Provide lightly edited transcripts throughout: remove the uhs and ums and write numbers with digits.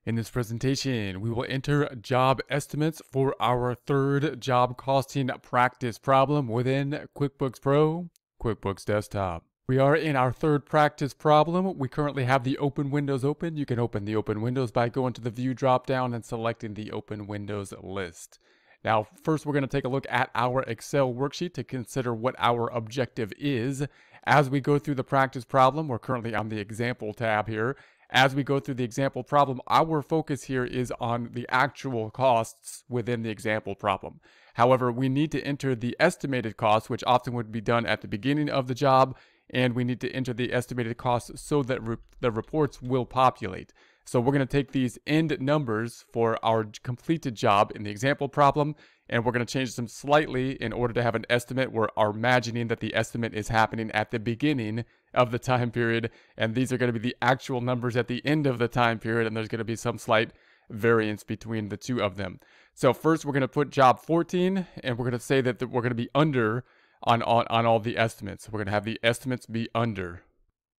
In this presentation, we will enter job estimates for our third job costing practice problem within QuickBooks Pro, QuickBooks Desktop. We are in our third practice problem. We currently have the open windows open. You can open the open windows by going to the view dropdown and selecting the open windows list. Now, first we're going to take a look at our Excel worksheet to consider what our objective is. As we go through the practice problem, we're currently on the example tab here. As we go through the example problem, our focus here is on the actual costs within the example problem. However, we need to enter the estimated costs, which often would be done at the beginning of the job, and we need to enter the estimated costs so that the reports will populate. So we're going to take these end numbers for our completed job in the example problem, and we're going to change them slightly in order to have an estimate. We're imagining that the estimate is happening at the beginning of the time period, and these are going to be the actual numbers at the end of the time period, and there's going to be some slight variance between the two of them. So first we're going to put job 14, and we're going to say that we're going to be under on all the estimates. We're going to have the estimates be under.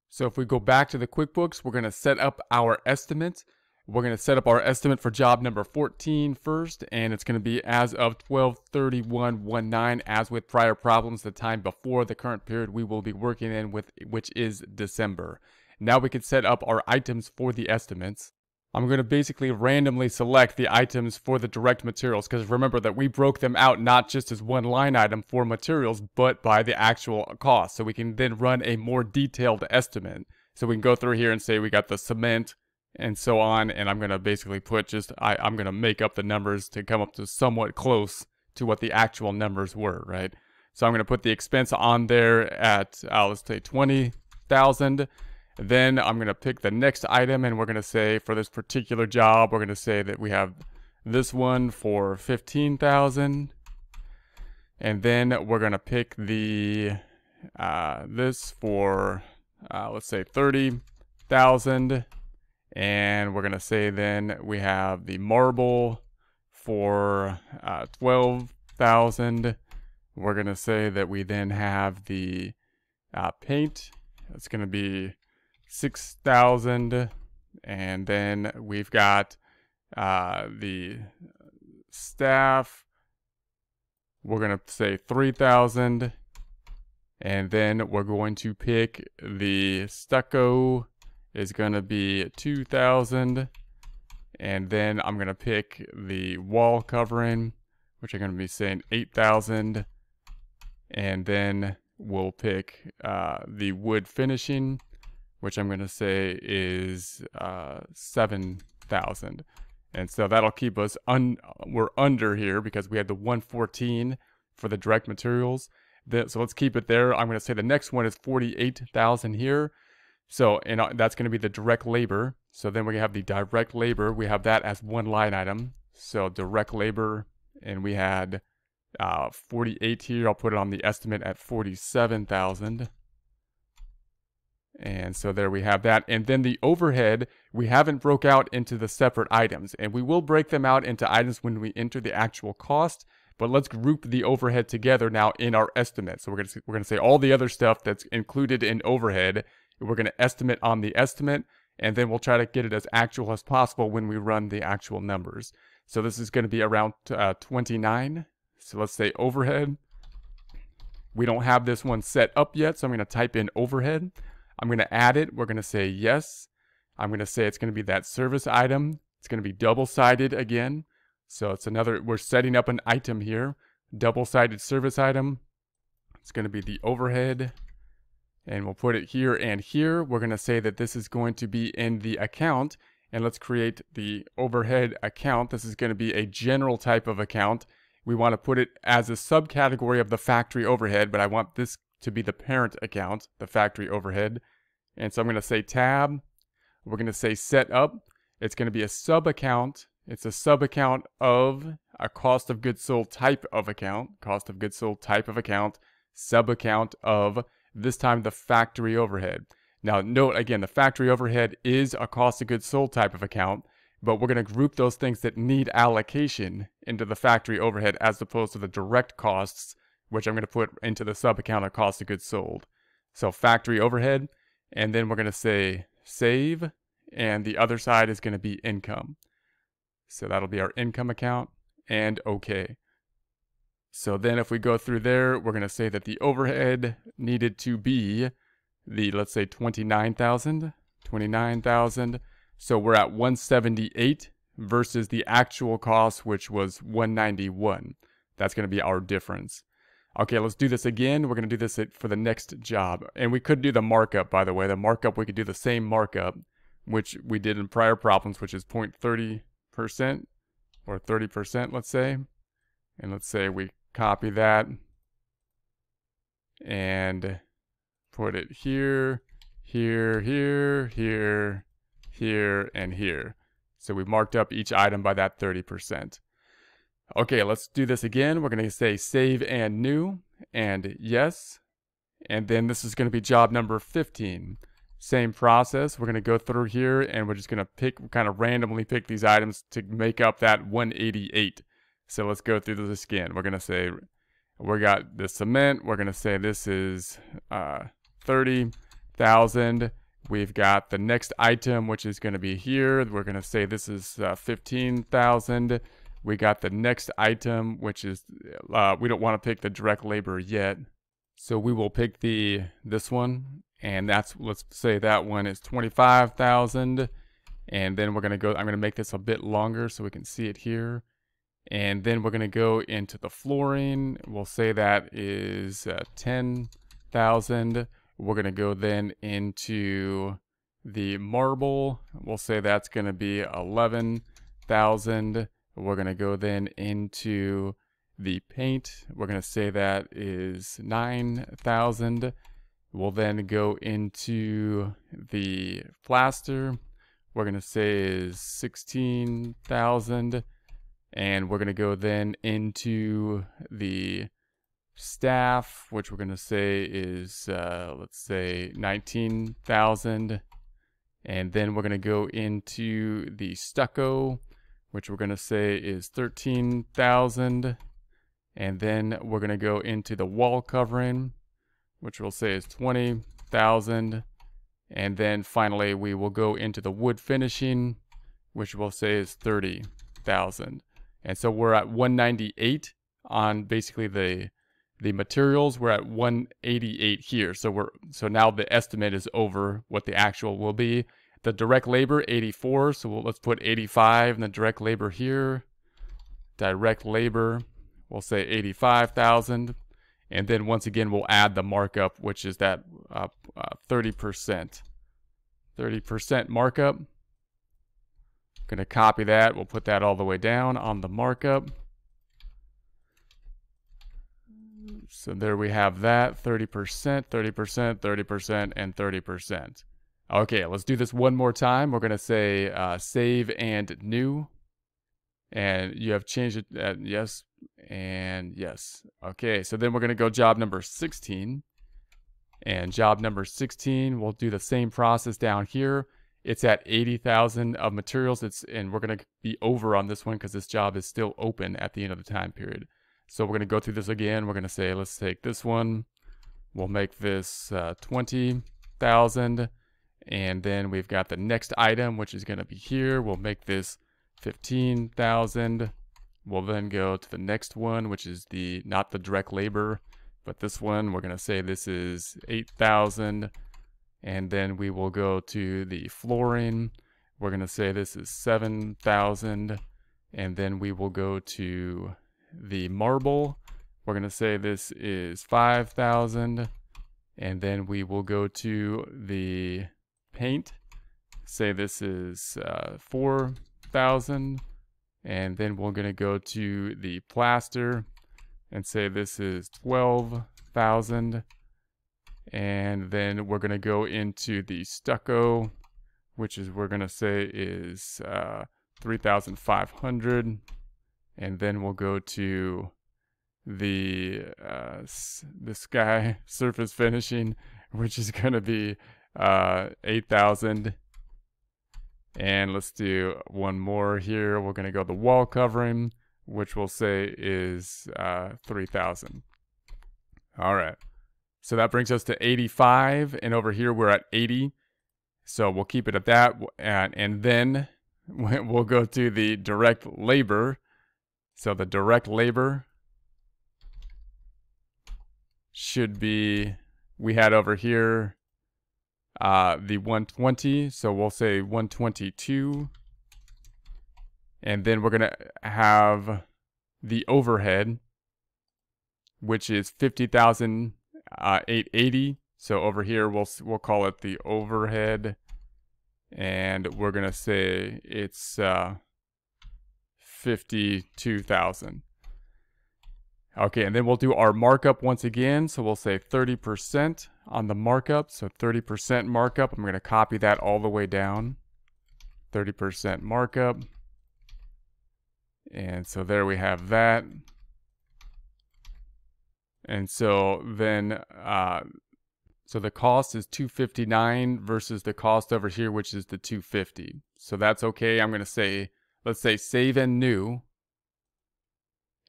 So if we go back to the QuickBooks, we're going to set up our estimate. We're going to set up our estimate for job number 14 first, and it's going to be as of 12/31/19. As with prior problems, the time before the current period we will be working in with, which is December. Now we can set up our items for the estimates. I'm going to basically randomly select the items for the direct materials, because remember that we broke them out not just as one line item for materials, but by the actual cost. So we can then run a more detailed estimate. So we can go through here and say we got the cement and so on, and I'm going to basically put I'm going to make up the numbers to come up to somewhat close to what the actual numbers were, right? So I'm going to put the expense on there at, let's say 20,000. Then I'm going to pick the next item, and we're going to say for this particular job, we're going to say that we have this one for 15,000. And then we're going to pick the, this for, let's say 30,000. And we're going to say then we have the marble for 12,000. We're going to say that we then have the paint. It's going to be 6,000, and then we've got the staff. We're going to say 3,000, and then we're going to pick the stucco is going to be 2,000, and then I'm going to pick the wall covering, which I'm going to be saying 8,000, and then we'll pick the wood finishing, which I'm going to say is 7,000. And so that'll keep us, we're under here because we had the 114 for the direct materials. So let's keep it there. I'm going to say the next one is 48,000 here. So, and that's going to be the direct labor. So then we have the direct labor. We have that as one line item. So direct labor, and we had 48 here. I'll put it on the estimate at 47,000. And so there we have that. And then the overhead, we haven't broke out into the separate items. And we will break them out into items when we enter the actual cost. But let's group the overhead together now in our estimate. So we're going to say all the other stuff that's included in overhead. We're going to estimate on the estimate. And then we'll try to get it as actual as possible when we run the actual numbers. So this is going to be around 29. So let's say overhead. We don't have this one set up yet. So I'm going to type in overhead. I'm going to add it. We're going to say yes. I'm going to say it's going to be that service item. It's going to be double-sided again. So it's another, we're setting up an item here. Double-sided service item. It's going to be the overhead. And we'll put it here and here. We're going to say that this is going to be in the account. And let's create the overhead account. This is going to be a general type of account. We want to put it as a subcategory of the factory overhead, but I want this to be the parent account, the factory overhead. And so I'm going to say tab. We're going to say set up. It's going to be a sub account. It's a sub account of a cost of goods sold type of account, cost of goods sold type of account, sub account of this time the factory overhead. Now note again, the factory overhead is a cost of goods sold type of account, but we're going to group those things that need allocation into the factory overhead as opposed to the direct costs, which I'm going to put into the sub account of cost of goods sold. So factory overhead, and then we're going to say save, and the other side is going to be income. So that'll be our income account, and okay. So then if we go through there, we're going to say that the overhead needed to be the, let's say 29,000. So we're at 178 versus the actual cost, which was 191. That's going to be our difference. Okay, let's do this again. We're going to do this for the next job. And we could do the markup, by the way. The markup, we could do the same markup, which we did in prior problems, which is 0.30% or 30%, let's say. And let's say we copy that and put it here, here, here, here, here, and here. So we marked up each item by that 30%. Okay, let's do this again. We're going to say save and new and yes. And then this is going to be job number 15. Same process. We're going to go through here and we're just going to kind of randomly pick these items to make up that 188. So let's go through this again. We're going to say we got the cement. We're going to say this is 30,000. We've got the next item, which is going to be here. We're going to say this is 15,000. We got the next item, which is, we don't want to pick the direct labor yet. So we will pick this one, and let's say that one is 25,000. And then we're going to go, I'm going to make this a bit longer so we can see it here. And then we're going to go into the flooring. We'll say that is 10,000. We're going to go then into the marble. We'll say that's going to be 11,000. We're going to go then into the paint. We're going to say that is 9,000. We'll then go into the plaster. We're going to say is 16,000. And we're going to go then into the staff, which we're going to say is, let's say 19,000. And then we're going to go into the stucco, which we're going to say is 13,000. And then we're going to go into the wall covering, which we'll say is 20,000. And then finally, we will go into the wood finishing, which we'll say is 30,000. And so we're at 198 on basically the materials. We're at 188 here. So now the estimate is over what the actual will be. The direct labor, 84. So let's put 85 in the direct labor here. Direct labor, we'll say 85,000. And then once again, we'll add the markup, which is that 30%. 30% markup. Going to copy that. We'll put that all the way down on the markup. So there we have that, 30%, 30%, 30%, and 30%. Okay, let's do this one more time. We're going to say save and new. And you have changed it, yes, and yes. Okay, so then we're going to go job number 16. And job number 16, we'll do the same process down here. It's at 80,000 of materials. And we're going to be over on this one because this job is still open at the end of the time period. So we're going to go through this again. We're going to say, let's take this one. We'll make this 20,000. And then we've got the next item, which is going to be here. We'll make this 15,000. We'll then go to the next one, which is not the direct labor, but this one. We're going to say this is 8,000. And then we will go to the flooring. We're going to say this is 7,000. And then we will go to the marble. We're going to say this is 5,000. And then we will go to the paint. Say this is 4,000. And then we're going to go to the plaster and say this is 12,000. And then we're going to go into the stucco, which is we're going to say is 3,500. And then we'll go to the this guy, surface finishing, which is going to be 8,000. And let's do one more here. We're going to go the wall covering, which we'll say is 3,000. All right. So that brings us to 85. And over here, we're at 80. So we'll keep it at that, and then we'll go to the direct labor. So the direct labor should be, we had over here the 120, so we'll say 122. And then we're going to have the overhead, which is 50,880. So over here we'll call it the overhead, and we're going to say it's 52,000. Okay, and then we'll do our markup once again. So we'll say 30% on the markup. So 30% markup. I'm going to copy that all the way down. 30% markup. And so there we have that. And so then, so the cost is 259 versus the cost over here, which is the 250. So that's okay. I'm going to say, let's say save and new.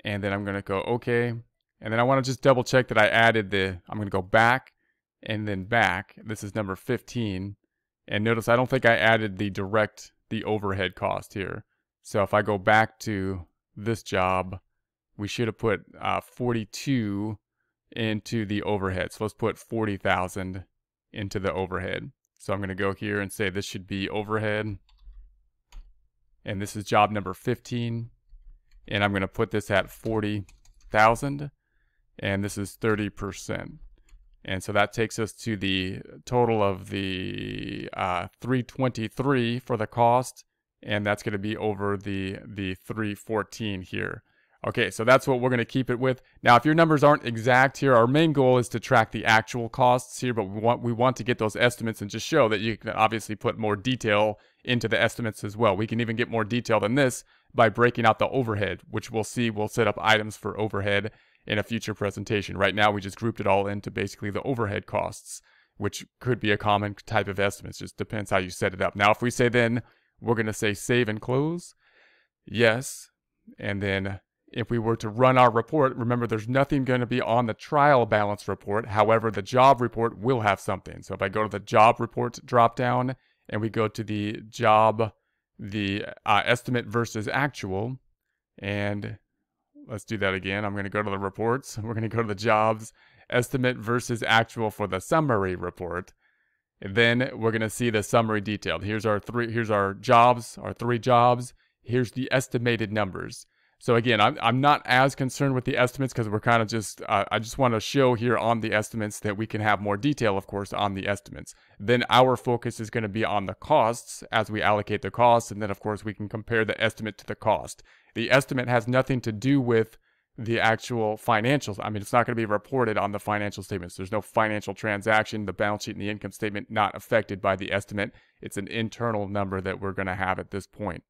And then I'm going to go okay. And then I want to just double check that I added I'm going to go back and then back. This is number 15. And notice I don't think I added the overhead cost here. So if I go back to this job, we should have put 42 into the overhead. So let's put 40,000 into the overhead. So I'm going to go here and say this should be overhead. And this is job number 15. And I'm going to put this at 40,000. And this is 30%. And so that takes us to the total of the 323 for the cost. And that's going to be over the 314 here. Okay, so that's what we're going to keep it with. Now, if your numbers aren't exact here, our main goal is to track the actual costs here, but we want to get those estimates and just show that you can obviously put more detail into the estimates as well. We can even get more detail than this by breaking out the overhead, which we'll see. We'll set up items for overhead in a future presentation. Right now, we just grouped it all into basically the overhead costs, which could be a common type of estimates. Just depends how you set it up. Now, if we say then, we're going to say save and close. Yes. And then if we were to run our report, remember there's nothing going to be on the trial balance report. However, the job report will have something. So if I go to the job report drop down and we go to the job, the estimate versus actual, and let's do that again. I'm going to go to the reports. We're going to go to the jobs, estimate versus actual for the summary report. And then we're going to see the summary detailed. Here's our jobs, our 3 jobs. Here's the estimated numbers. So again, I'm not as concerned with the estimates because we're kind of just, I just want to show here on the estimates that we can have more detail, of course, on the estimates. Then our focus is going to be on the costs as we allocate the costs. And then, of course, we can compare the estimate to the cost. The estimate has nothing to do with the actual financials. I mean, it's not going to be reported on the financial statements. There's no financial transaction. The balance sheet and the income statement not affected by the estimate. It's an internal number that we're going to have at this point.